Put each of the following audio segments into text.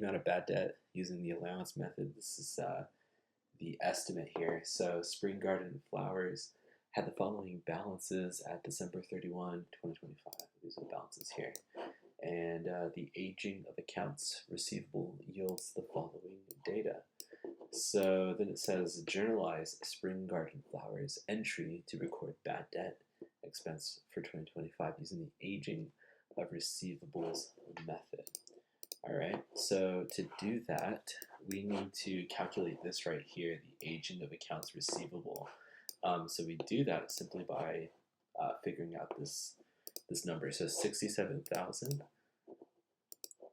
amount of bad debt using the allowance method. This is the estimate here. So Spring Garden Flowers had the following balances at December 31, 2025. These are the balances here. And the aging of accounts receivable yields the following data. So then it says journalize Spring Garden Flowers entry to record bad debt expense for 2025 using the aging of receivables method. All right, so to do that, we need to calculate this right here, the aging of accounts receivable. So we do that simply by figuring out this number. So 67,000.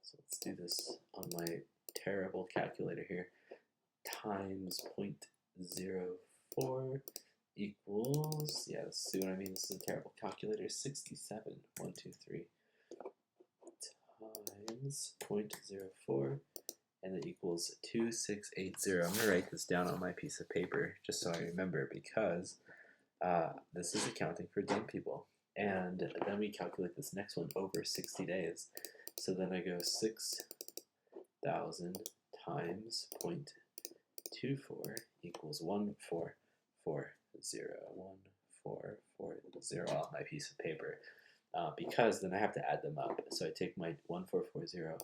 So let's do this on my terrible calculator here. Times 0.04 equals, yeah, see what I mean? This is a terrible calculator. 67, 1, 2, 3 times 0.04, and that equals 2680. I'm going to write this down on my piece of paper just so I remember, because this is accounting for dumb people. And then we calculate this next one over 60 days. So then I go 6,000 times 0.24 equals 1440. 1440 on my piece of paper. Because then I have to add them up. So I take my 1440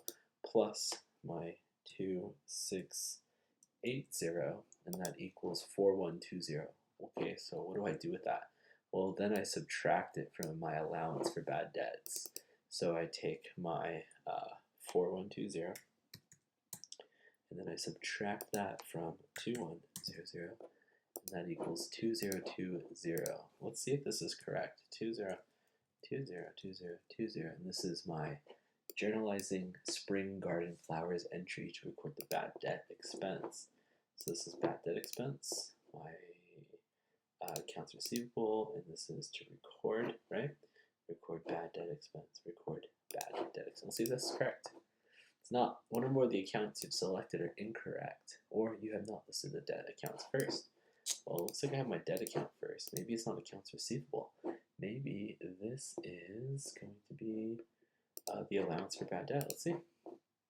plus my 2680, and that equals 4120. Okay, so what do I do with that? Well, then I subtract it from my allowance for bad debts. So I take my 4120, and then I subtract that from 2100, and that equals 2020. Let's see if this is correct. 2020, and this is my journalizing Spring Garden Flowers entry to record the bad debt expense. So this is bad debt expense, my accounts receivable, and this is to record, right? Record bad debt expense, record bad debt expense. Let's see if this is correct. It's not. One or more of the accounts you've selected are incorrect, or you have not listed the debt accounts first. Well, it looks like I have my debt account first. Maybe it's not accounts receivable. Maybe this is going to be the allowance for bad debt. Let's see.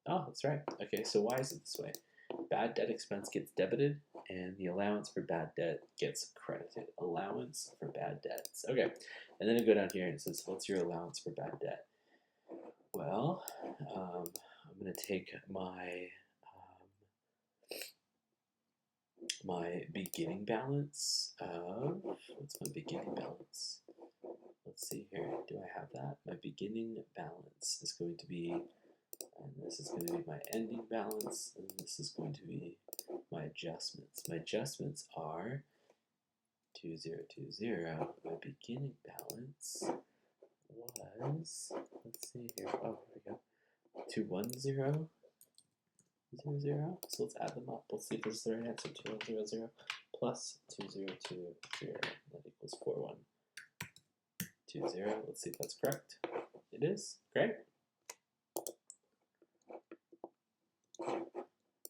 Oh, that's right. Okay, so why is it this way? Bad debt expense gets debited, and the allowance for bad debt gets credited. Allowance for bad debts. Okay, and then I go down here and it says, what's your allowance for bad debt? Well, I'm going to take my my beginning balance of, what's my beginning balance? Let's see here, do I have that? My beginning balance is going to be, and this is going to be my ending balance, and this is going to be my adjustments. My adjustments are 2020. My beginning balance was, let's see here, oh, here we go, 210. 0. So let's add them up. Let's see if this is the right answer. 2100 plus 2020. That equals 4120. Let's see if that's correct. It is. Great.